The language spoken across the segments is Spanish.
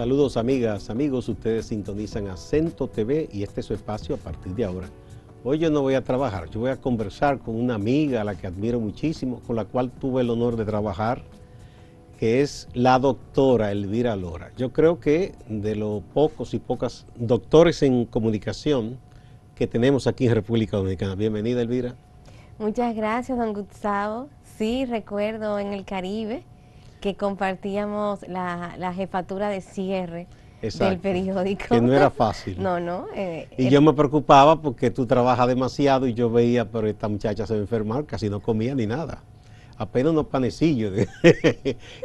Saludos amigas, amigos, ustedes sintonizan Acento TV y este es su espacio a partir de ahora. Hoy yo no voy a trabajar, yo voy a conversar con una amiga a la que admiro muchísimo, con la cual tuve el honor de trabajar, que es la doctora Elvira Lora. Yo creo que de los pocos y pocas doctores en comunicación que tenemos aquí en República Dominicana. Bienvenida, Elvira. Muchas gracias, don Gustavo. Sí, recuerdo en el Caribe que compartíamos la jefatura de cierre. Exacto, del periódico. Que no era fácil. No. Y yo me preocupaba porque tú trabajas demasiado y yo veía, pero esta muchacha se va a enfermar, casi no comía ni nada. Apenas unos panecillos.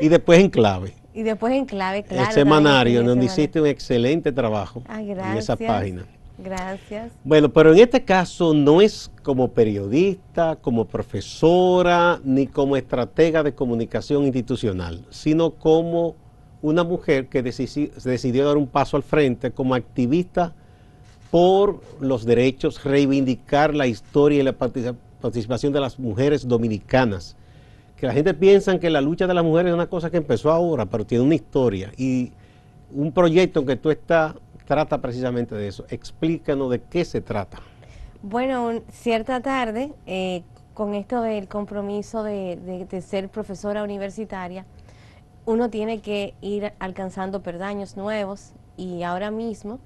Y después en clave. Y después en clave, claro. El semanario, donde hiciste un excelente trabajo en esa página. Gracias. Bueno, pero en este caso no es como periodista, como profesora, ni como estratega de comunicación institucional, sino como una mujer que decidió dar un paso al frente como activista por los derechos, reivindicar la historia y la participación de las mujeres dominicanas. Que la gente piensa que la lucha de las mujeres es una cosa que empezó ahora, pero tiene una historia. Y un proyecto en que tú estás trata precisamente de eso. Explícanos de qué se trata. Bueno, cierta tarde, con esto del compromiso de ser profesora universitaria, uno tiene que ir alcanzando peldaños nuevos y ahora mismo,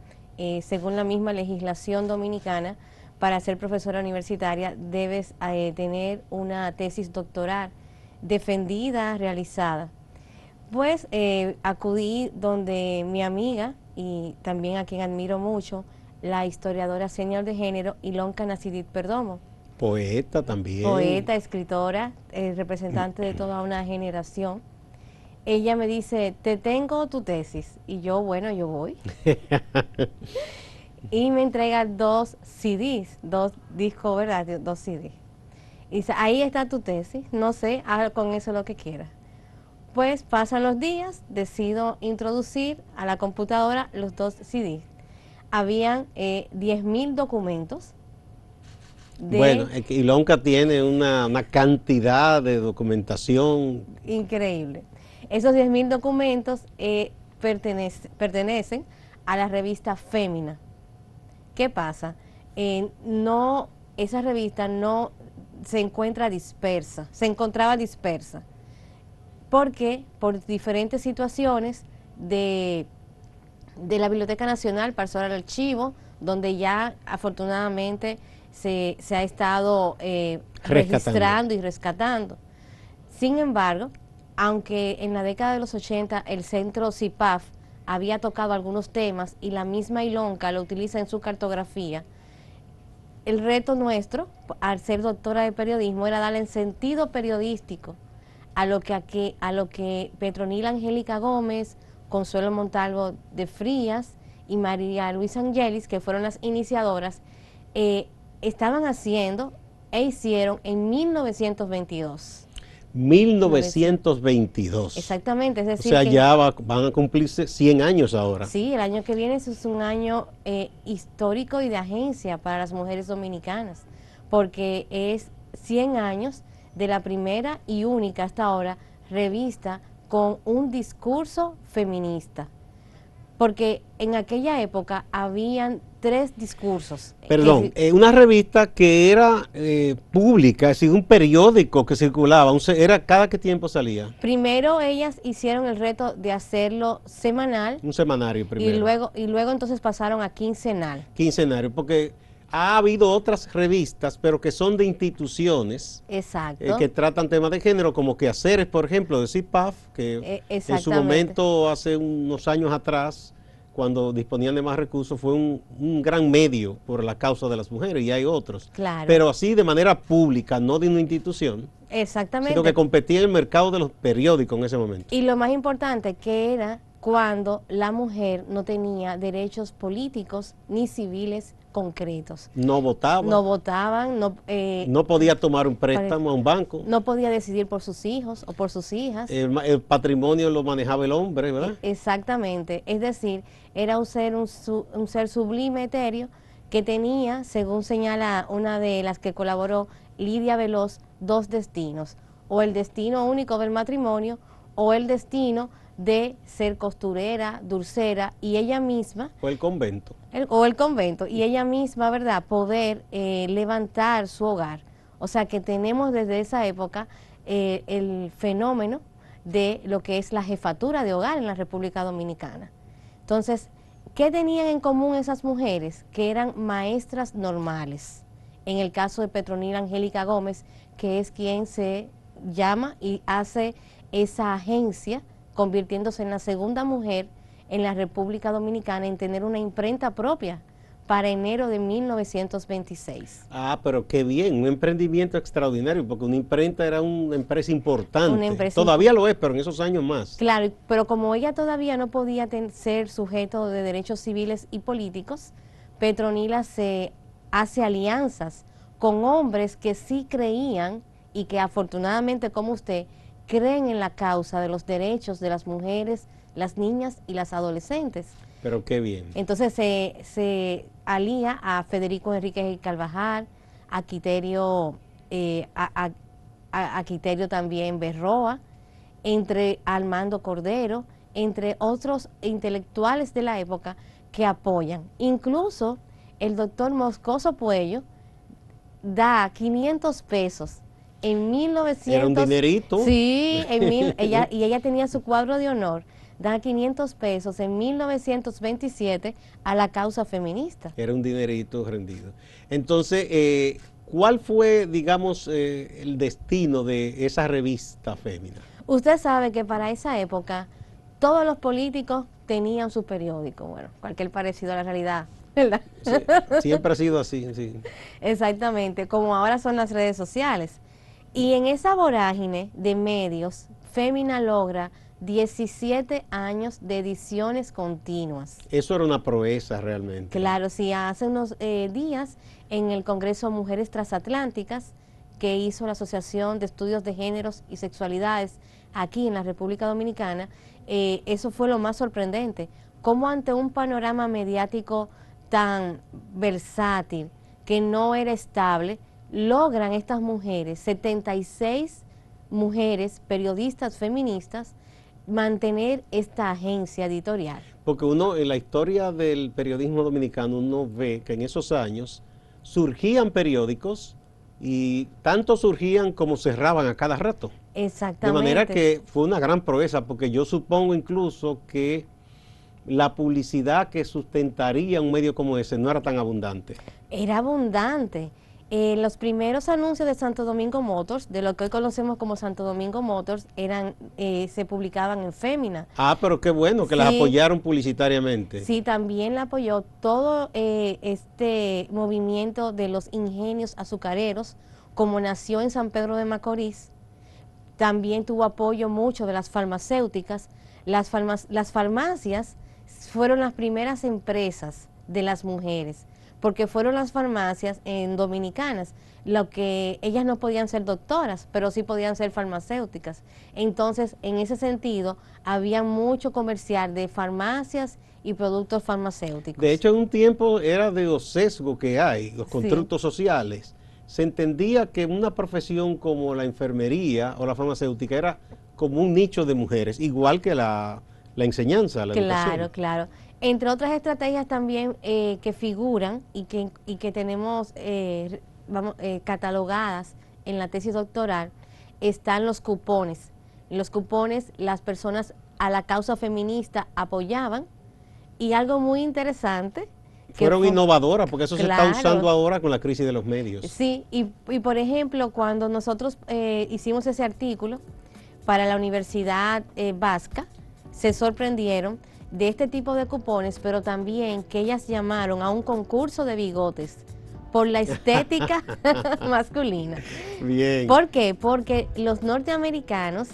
según la misma legislación dominicana, para ser profesora universitaria debes tener una tesis doctoral defendida, realizada. Pues acudí donde mi amiga y también a quien admiro mucho, la historiadora senior de género Ilonka Nacidit Perdomo. Poeta también. Poeta, escritora, representante de toda una generación. Ella me dice, te tengo tu tesis. Y yo, bueno, yo voy. Y me entrega 2 CDs, 2 discos, ¿verdad? 2 CDs. Y dice, ahí está tu tesis, no sé, haz con eso lo que quieras. Pues pasan los días, decido introducir a la computadora los 2 CDs. Habían 10.000 documentos. Bueno, Ilonka tiene una cantidad de documentación increíble. Esos 10.000 documentos pertenecen a la revista Fémina. ¿Qué pasa? Esa revista no se encontraba dispersa. ¿Por qué? Por diferentes situaciones de la Biblioteca Nacional, pasó al archivo, donde ya afortunadamente se ha estado registrando y rescatando. Sin embargo, aunque en la década de los 80 el centro CIPAF había tocado algunos temas y la misma Ilonka lo utiliza en su cartografía, el reto nuestro, al ser doctora de periodismo, era darle sentido periodístico a lo que Petronila Angélica Gómez, Consuelo Montalvo de Frías y María Luisa Angelis, que fueron las iniciadoras, estaban haciendo e hicieron en 1922. 1922. Exactamente, es decir, o sea, ya van a cumplirse 100 años ahora. Sí, el año que viene es un año histórico y de agencia para las mujeres dominicanas, porque es 100 años de la primera y única hasta ahora revista con un discurso feminista. Porque en aquella época habían 3 discursos. Perdón, una revista que era pública, es decir, un periódico que circulaba, era cada qué tiempo salía. Primero ellas hicieron el reto de hacerlo semanal. Un semanario primero. Y luego entonces pasaron a quincenal. Quincenario, porque ha habido otras revistas, pero que son de instituciones. Exacto. Que tratan temas de género, como Quehaceres, por ejemplo, de CIPAF, que en su momento, hace unos años atrás, cuando disponían de más recursos, fue un gran medio por la causa de las mujeres, y hay otros. Claro. Pero así de manera pública, no de una institución. Exactamente. Sino que competía en el mercado de los periódicos en ese momento. Y lo más importante que era cuando la mujer no tenía derechos políticos ni civiles concretos. No votaban. No votaban. No podía tomar un préstamo a un banco. No podía decidir por sus hijos o por sus hijas. El patrimonio lo manejaba el hombre, ¿verdad? Exactamente. Es decir, era un ser sublime etéreo que tenía, según señala una de las que colaboró, Lidia Veloz, 2 destinos. O el destino único del matrimonio o el destino de ser costurera, dulcera, y ella misma, O el convento. o el convento, y ella misma, ¿verdad?, poder levantar su hogar. O sea que tenemos desde esa época el fenómeno de lo que es la jefatura de hogar en la República Dominicana. Entonces, ¿qué tenían en común esas mujeres? Que eran maestras normales. En el caso de Petronila Angélica Gómez, que es quien se llama y hace esa agencia, convirtiéndose en la segunda mujer en la República Dominicana en tener una imprenta propia para enero de 1926. Ah, pero qué bien, un emprendimiento extraordinario, porque una imprenta era una empresa importante. Una empresa Todavía lo es, pero en esos años más. Claro, pero como ella todavía no podía ser sujeto de derechos civiles y políticos, Petronila se hace alianzas con hombres que sí creían y que afortunadamente, como usted, creen en la causa de los derechos de las mujeres, las niñas y las adolescentes. Pero qué bien. Entonces se alía a Federico Enríquez y Carvajal, a Quiterio, a Quiterio también Berroa, entre Armando Cordero, entre otros intelectuales de la época que apoyan. Incluso el doctor Moscoso Puello da 500 pesos en 1900. Era un dinerito. Sí, ella tenía su cuadro de honor. Da 500 pesos en 1927 a la causa feminista. Era un dinerito rendido. Entonces, ¿cuál fue, digamos, el destino de esa revista Fémina? Usted sabe que para esa época todos los políticos tenían su periódico. Bueno, cualquier parecido a la realidad, ¿verdad? Sí, siempre ha sido así, sí. Exactamente, como ahora son las redes sociales. Y en esa vorágine de medios, Fémina logra 17 años de ediciones continuas. Eso era una proeza realmente. Claro, sí, hace unos días en el Congreso Mujeres Transatlánticas que hizo la Asociación de Estudios de Géneros y Sexualidades aquí en la República Dominicana, eso fue lo más sorprendente, cómo ante un panorama mediático tan versátil, que no era estable, logran estas mujeres, 76 mujeres periodistas feministas, mantener esta agencia editorial. Porque uno, en la historia del periodismo dominicano, uno ve que en esos años surgían periódicos y tanto surgían como cerraban a cada rato. Exactamente. De manera que fue una gran proeza, porque yo supongo incluso que la publicidad que sustentaría un medio como ese no era tan abundante. Era abundante. Los primeros anuncios de Santo Domingo Motors, de lo que hoy conocemos como Santo Domingo Motors, se publicaban en Fémina. Ah, pero qué bueno que las apoyaron publicitariamente. Sí, también la apoyó todo este movimiento de los ingenios azucareros, como nació en San Pedro de Macorís. También tuvo apoyo mucho de las farmacéuticas. Las farmacias fueron las primeras empresas de las mujeres, porque fueron las farmacias dominicanas, lo que ellas no podían ser doctoras, pero sí podían ser farmacéuticas. Entonces, en ese sentido, había mucho comercial de farmacias y productos farmacéuticos. De hecho, en un tiempo era de los sesgos que hay, los constructos sociales. Se entendía que una profesión como la enfermería o la farmacéutica era como un nicho de mujeres, igual que la enseñanza, la educación. Claro, claro. Entre otras estrategias también que figuran y que tenemos catalogadas en la tesis doctoral, están los cupones. Los cupones, las personas a la causa feminista apoyaban, y algo muy interesante. Fueron innovadoras, porque eso claro, se está usando ahora con la crisis de los medios. Sí, y por ejemplo, cuando nosotros hicimos ese artículo para la Universidad Vasca, se sorprendieron de este tipo de cupones, pero también que ellas llamaron a un concurso de bigotes por la estética masculina. Bien. ¿Por qué? Porque los norteamericanos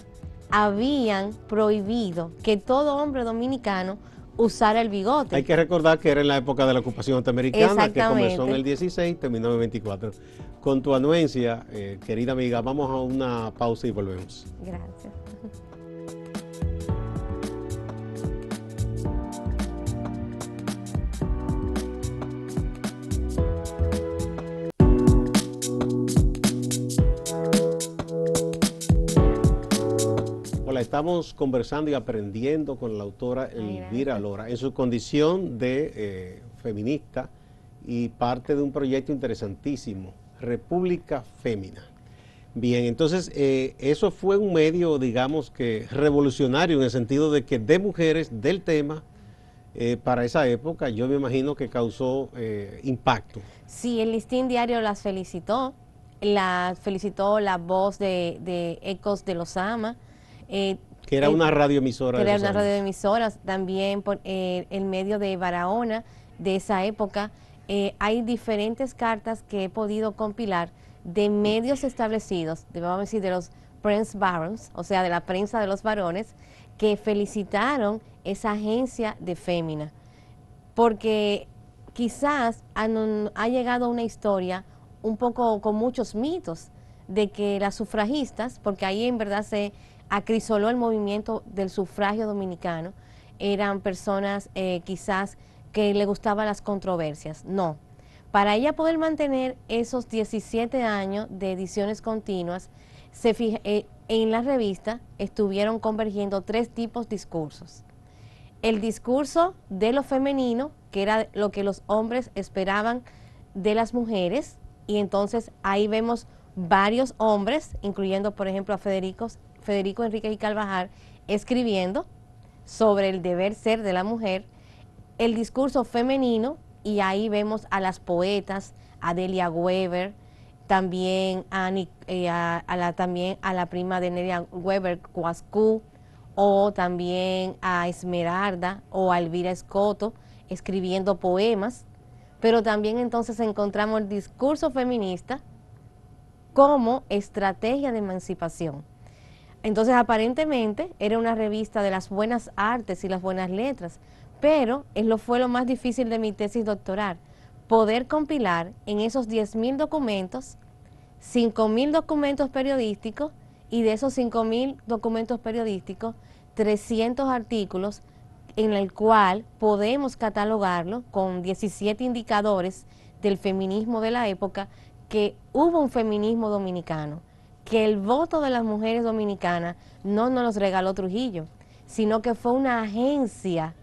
habían prohibido que todo hombre dominicano usara el bigote. Hay que recordar que era en la época de la ocupación norteamericana, que comenzó en el 16, terminó en el 24. Con tu anuencia, querida amiga, vamos a una pausa y volvemos. Gracias. estamos conversando y aprendiendo con la autora Elvira Lora en su condición de feminista y parte de un proyecto interesantísimo, República Fémina. Bien, entonces eso fue un medio, digamos que revolucionario en el sentido de que de mujeres del tema para esa época, yo me imagino que causó impacto. Sí, el Listín Diario las felicitó la voz de Ecos de los Ama. Que era una radioemisora. Que era una radioemisora, también por el medio de Barahona de esa época. Hay diferentes cartas que he podido compilar de medios establecidos, vamos a decir, de los Prince Barons, o sea, de la prensa de los varones, que felicitaron esa agencia de Fémina, porque quizás ha llegado una historia un poco con muchos mitos de que las sufragistas, porque ahí en verdad se acrisoló el movimiento del sufragio dominicano, eran personas quizás que le gustaban las controversias. No. Para ella poder mantener esos 17 años de ediciones continuas, en la revista estuvieron convergiendo 3 tipos de discursos. El discurso de lo femenino, que era lo que los hombres esperaban de las mujeres, y entonces ahí vemos varios hombres, incluyendo por ejemplo a Federico Enríquez y Carvajal, escribiendo sobre el deber ser de la mujer. El discurso femenino, y ahí vemos a las poetas, a Delia Weber, también a la prima de Nelia Weber, Cuascú, o también a Esmeralda o a Elvira Escoto escribiendo poemas. Pero también entonces encontramos el discurso feminista como estrategia de emancipación. Entonces aparentemente era una revista de las buenas artes y las buenas letras, pero fue lo más difícil de mi tesis doctoral, poder compilar en esos 10.000 documentos, 5.000 documentos periodísticos, y de esos 5.000 documentos periodísticos, 300 artículos en el cual podemos catalogarlo con 17 indicadores del feminismo de la época, que hubo un feminismo dominicano, que el voto de las mujeres dominicanas no nos los regaló Trujillo, sino que fue una agencia,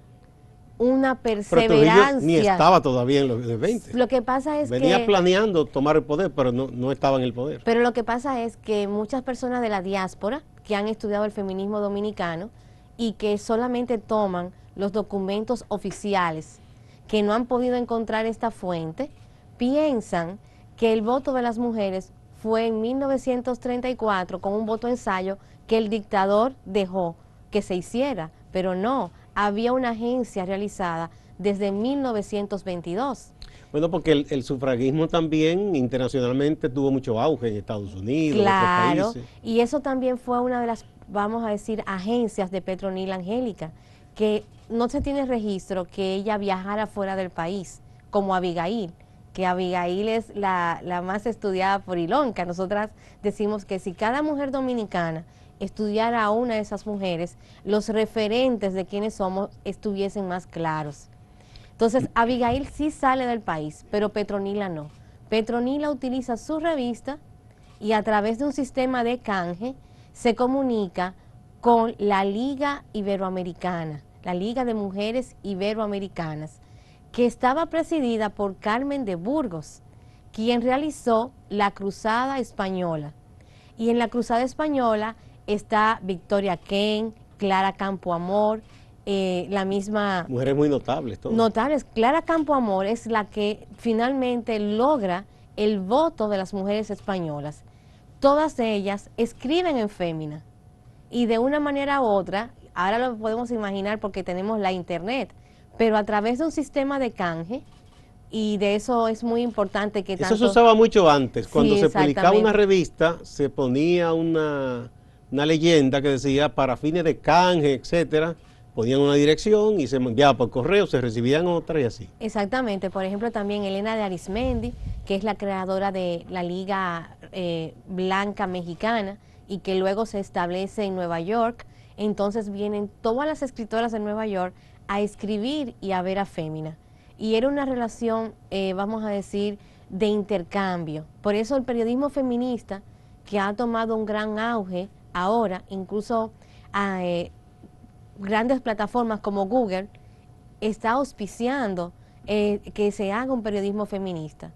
una perseverancia. Pero ni estaba todavía en los 20. Lo que pasa es venía planeando tomar el poder, pero no estaba en el poder. Pero lo que pasa es que muchas personas de la diáspora que han estudiado el feminismo dominicano y que solamente toman los documentos oficiales, que no han podido encontrar esta fuente, piensan que el voto de las mujeres fue en 1934 con un voto ensayo que el dictador dejó que se hiciera, pero no, había una agencia realizada desde 1922. Bueno, porque el sufragismo también internacionalmente tuvo mucho auge en Estados Unidos, claro, en otros países. Y eso también fue una de las, vamos a decir, agencias de Petronila Angélica, que no se tiene registro que ella viajara fuera del país, como Abigail, que Abigail es la más estudiada por Ilonka. Nosotras decimos que si cada mujer dominicana estudiara a una de esas mujeres, los referentes de quienes somos estuviesen más claros. Entonces, Abigail sí sale del país, pero Petronila no. Petronila utiliza su revista y a través de un sistema de canje se comunica con la Liga Iberoamericana, la Liga de Mujeres Iberoamericanas, que estaba presidida por Carmen de Burgos, quien realizó la Cruzada Española. Y en la Cruzada Española está Victoria Kent, Clara Campoamor, la misma... Mujeres muy notables, todas. Notables. Clara Campoamor es la que finalmente logra el voto de las mujeres españolas. Todas ellas escriben en fémina. Y de una manera u otra, ahora lo podemos imaginar porque tenemos la internet, pero a través de un sistema de canje, y de eso es muy importante que tanto... Eso se usaba mucho antes. Cuando sí, se publicaba una revista, se ponía una leyenda que decía para fines de canje, etcétera. Ponían una dirección y se enviaba por correo, se recibían otras y así. Exactamente. Por ejemplo, también Elena de Arismendi, que es la creadora de la Liga Blanca Mexicana y que luego se establece en Nueva York. Entonces vienen todas las escritoras de Nueva York a escribir y a ver a Fémina. Y era una relación, vamos a decir, de intercambio. Por eso el periodismo feminista, que ha tomado un gran auge ahora, incluso grandes plataformas como Google está auspiciando que se haga un periodismo feminista.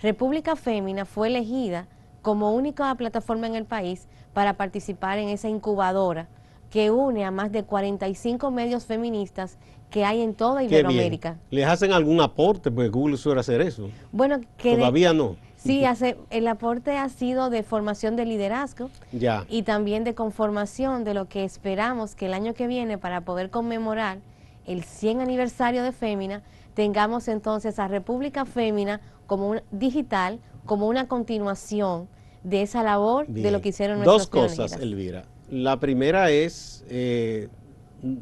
República Fémina fue elegida como única plataforma en el país para participar en esa incubadora que une a más de 45 medios feministas que hay en toda Iberoamérica. ¿Les hacen algún aporte? Porque Google suele hacer eso. Bueno, que todavía no. Sí, el aporte ha sido de formación de liderazgo ya. Y también de conformación de lo que esperamos que el año que viene, para poder conmemorar el 100 aniversario de Fémina, tengamos entonces a República Fémina como digital, como una continuación de esa labor. Bien. De lo que hicieron nuestras pioneras. Dos cosas, Elvira. La primera es,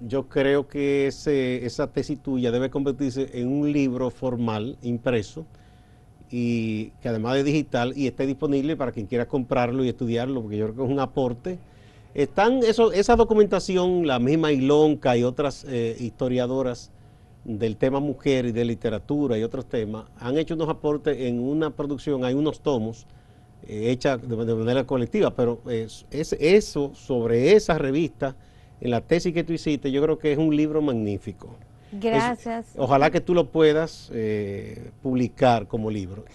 yo creo que esa tesis tuya debe convertirse en un libro formal, impreso, y que además de digital, y esté disponible para quien quiera comprarlo y estudiarlo, porque yo creo que es un aporte. Esa documentación, la misma Ilonka y otras historiadoras del tema mujer y de literatura y otros temas, han hecho unos aportes en una producción, hay unos tomos, hecha de manera colectiva, pero eso sobre esa revista, en la tesis que tú hiciste, yo creo que es un libro magnífico. Gracias. Ojalá que tú lo puedas publicar como libro.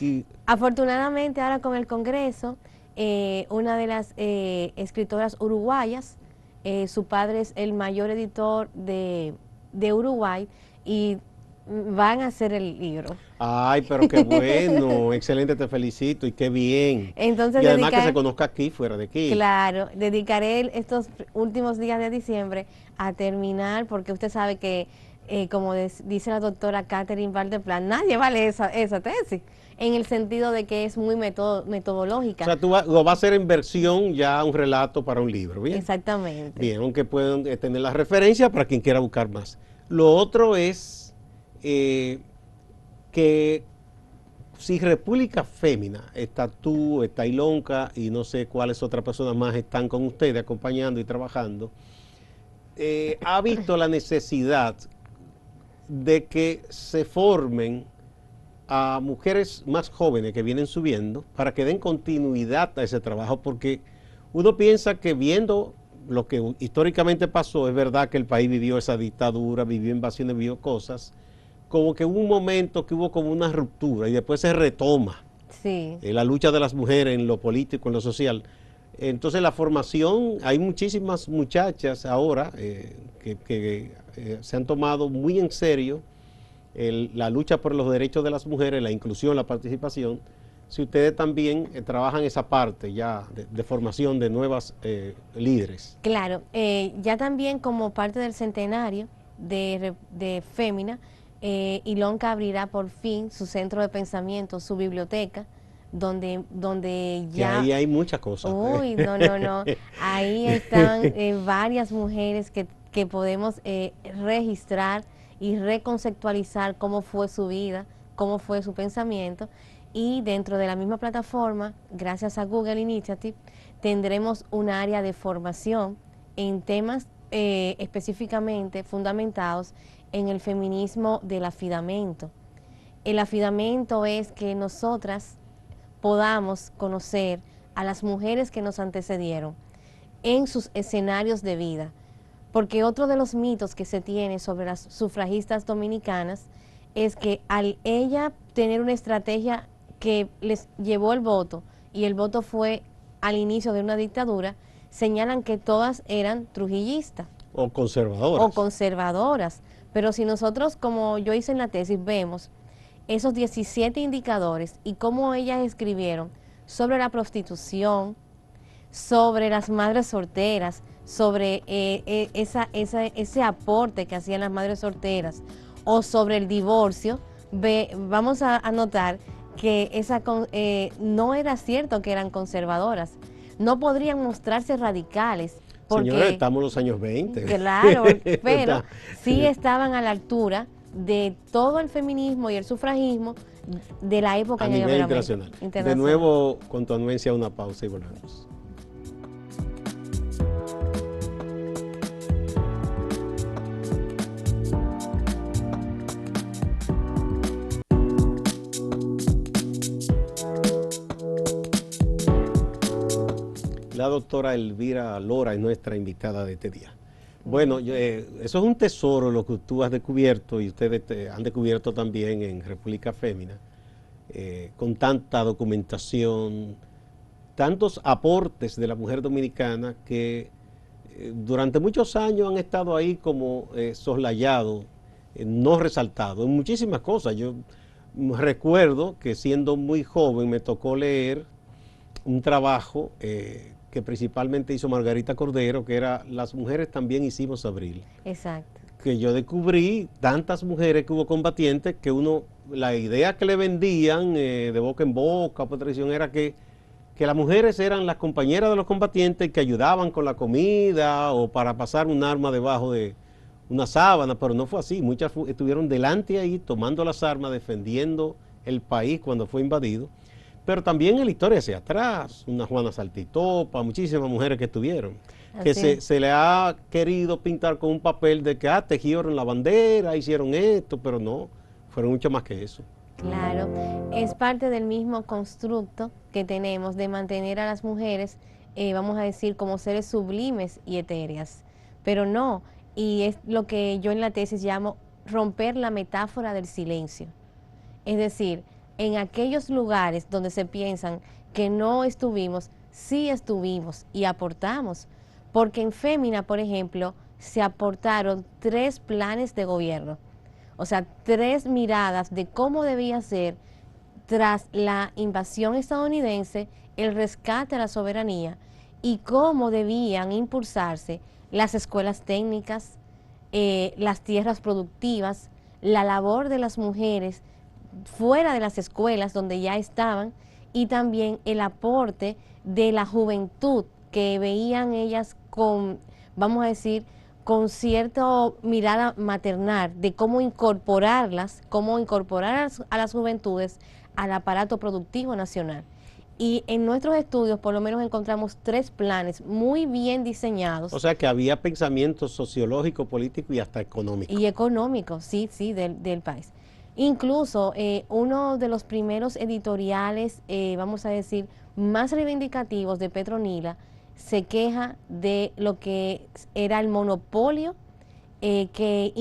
Afortunadamente ahora con el Congreso, una de las escritoras uruguayas, su padre es el mayor editor de Uruguay y van a hacer el libro. Ay, pero qué bueno, excelente, te felicito y qué bien. Entonces, y además que se conozca aquí, fuera de aquí. Claro, dedicaré estos últimos días de diciembre a terminar, porque usted sabe que, como dice la doctora Catherine Valdeplan, nadie vale esa tesis, en el sentido de que es muy metodológica. O sea, tú lo vas a hacer en versión ya un relato para un libro, ¿bien? Exactamente. Bien, aunque puedan tener la referencia para quien quiera buscar más. Lo otro es que si República Fémina, está tú, está Ilonka y no sé cuáles otras personas más están con ustedes acompañando y trabajando, ha visto la necesidad de que se formen a mujeres más jóvenes que vienen subiendo para que den continuidad a ese trabajo, porque uno piensa que viendo lo que históricamente pasó, es verdad que el país vivió esa dictadura, vivió invasiones, vivió cosas, como que hubo un momento que hubo como una ruptura y después se retoma. Sí. La lucha de las mujeres en lo político, en lo social. Entonces la formación, hay muchísimas muchachas ahora que se han tomado muy en serio la lucha por los derechos de las mujeres, la inclusión, la participación. Si ustedes también trabajan esa parte ya de formación de nuevas líderes. Claro, ya también como parte del centenario de Fémina, Ilonka abrirá por fin su centro de pensamiento, su biblioteca, donde ya... Y ahí hay muchas cosas. Uy, no. Ahí están varias mujeres que podemos registrar y reconceptualizar cómo fue su vida, cómo fue su pensamiento. Y dentro de la misma plataforma, gracias a Google Initiative, tendremos un área de formación en temas específicamente fundamentados en el feminismo del afidamento. El afidamento es que nosotras podamos conocer a las mujeres que nos antecedieron en sus escenarios de vida, porque otro de los mitos que se tiene sobre las sufragistas dominicanas es que al ella tener una estrategia que les llevó el voto, y el voto fue al inicio de una dictadura, señalan que todas eran trujillistas. O conservadoras. Pero si nosotros, como yo hice en la tesis, vemos esos 17 indicadores y cómo ellas escribieron sobre la prostitución, sobre las madres solteras, sobre ese aporte que hacían las madres solteras, o sobre el divorcio, vamos a notar que no era cierto que eran conservadoras. No podrían mostrarse radicales. Señora, estamos en los años 20. Claro, pero sí estaban a la altura de todo el feminismo y el sufragismo de la época a nivel internacional. De nuevo, con tu anuencia, una pausa y volvemos. La doctora Elvira Lora es nuestra invitada de este día. Bueno, eso es un tesoro lo que tú has descubierto y ustedes han descubierto también en República Fémina, con tanta documentación, tantos aportes de la mujer dominicana que durante muchos años han estado ahí como soslayados, no resaltados en muchísimas cosas. Yo recuerdo que siendo muy joven me tocó leer un trabajo que principalmente hizo Margarita Cordero, que era Las mujeres también hicimos abril. Exacto. Que yo descubrí tantas mujeres que hubo combatientes que la idea que le vendían de boca en boca por tradición era que las mujeres eran las compañeras de los combatientes que ayudaban con la comida o para pasar un arma debajo de una sábana, pero no fue así. Muchas estuvieron delante ahí tomando las armas, defendiendo el país cuando fue invadido. Pero también en la historia hacia atrás, una Juana Saltitopa, muchísimas mujeres que estuvieron, que se le ha querido pintar con un papel de que tejieron la bandera, hicieron esto, pero no, fueron mucho más que eso. Claro, es parte del mismo constructo que tenemos de mantener a las mujeres, vamos a decir, como seres sublimes y etéreas, pero no, y es lo que yo en la tesis llamo romper la metáfora del silencio. Es decir, en aquellos lugares donde se piensan que no estuvimos, sí estuvimos y aportamos, porque en Fémina, por ejemplo, se aportaron 3 planes de gobierno. O sea, 3 miradas de cómo debía ser tras la invasión estadounidense, el rescate a la soberanía y cómo debían impulsarse las escuelas técnicas, las tierras productivas, la labor de las mujeres fuera de las escuelas donde ya estaban y también el aporte de la juventud que veían ellas con, vamos a decir, con cierta mirada maternal de cómo incorporarlas, cómo incorporar a las juventudes al aparato productivo nacional. Y en nuestros estudios por lo menos encontramos 3 planes muy bien diseñados. O sea que había pensamiento sociológico, político y hasta económico. Y económico, sí, del país. Incluso uno de los primeros editoriales, vamos a decir, más reivindicativos de Petronila, se queja de lo que era el monopolio que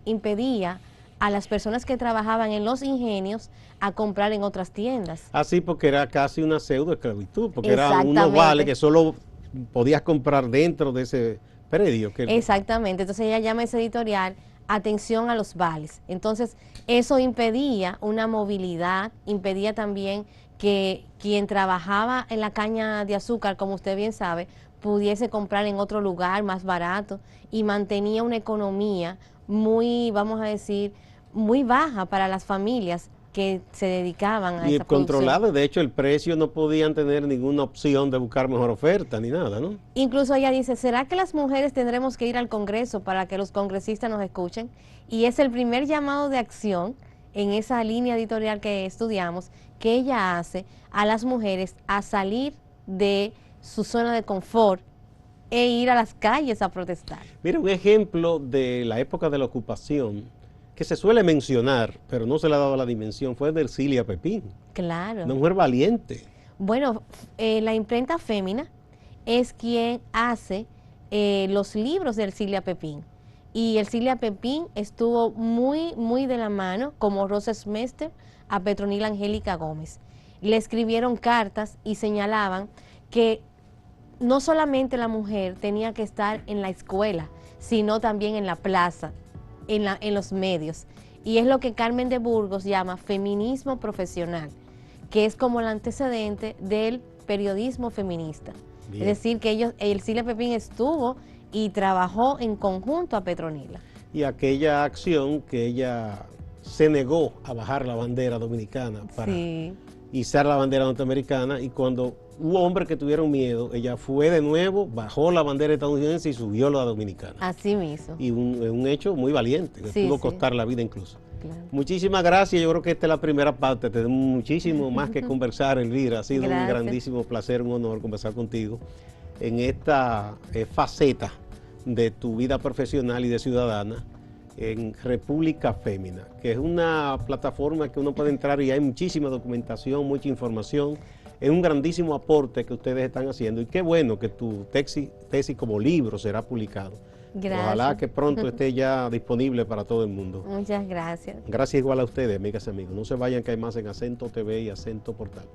impedía a las personas que trabajaban en los ingenios a comprar en otras tiendas. Así porque era casi una pseudo esclavitud, porque eran unos vales que solo podías comprar dentro de ese predio. Exactamente, entonces ella llama a ese editorial atención a los vales. Entonces eso impedía una movilidad, impedía también que quien trabajaba en la caña de azúcar, como usted bien sabe, pudiese comprar en otro lugar más barato y mantenía una economía muy, vamos a decir, muy baja para las familias que se dedicaban a esa controlado, de hecho el precio no podían tener ninguna opción de buscar mejor oferta ni nada, ¿no? Incluso ella dice, ¿será que las mujeres tendremos que ir al Congreso para que los congresistas nos escuchen? Y es el primer llamado de acción en esa línea editorial que estudiamos, que ella hace a las mujeres a salir de su zona de confort e ir a las calles a protestar. Mira, un ejemplo de la época de la ocupación que se suele mencionar, pero no se le ha dado la dimensión, fue de Ercilia Pepín. Claro. Una mujer valiente. Bueno, la imprenta Fémina es quien hace los libros de Ercilia Pepín. Y Ercilia Pepín estuvo muy de la mano, como Rosa Schmester, a Petronila Angélica Gómez. Le escribieron cartas y señalaban que no solamente la mujer tenía que estar en la escuela, sino también en la plaza, en los medios. Y es lo que Carmen de Burgos llama feminismo profesional, que es como el antecedente del periodismo feminista. Bien. Es decir, que Ercilia Pepín estuvo y trabajó en conjunto a Petronila. Y aquella acción que ella se negó a bajar la bandera dominicana para izar la bandera norteamericana, y cuando hubo hombres que tuvieron miedo, ella fue de nuevo, bajó la bandera estadounidense y subió la dominicana. Así mismo. Y un hecho muy valiente, que pudo costar la vida incluso. Claro. Muchísimas gracias, yo creo que esta es la primera parte, tenemos muchísimo más que conversar, Elvira, ha sido un grandísimo placer, un honor conversar contigo en esta faceta de tu vida profesional y de ciudadana en República Fémina, que es una plataforma que uno puede entrar y hay muchísima documentación, mucha información es un grandísimo aporte que ustedes están haciendo y qué bueno que tu tesis como libro será publicado. Gracias. Ojalá que pronto esté ya disponible para todo el mundo. Muchas gracias. Gracias igual a ustedes, amigas y amigos. No se vayan, que hay más en Acento TV y Acento Portal.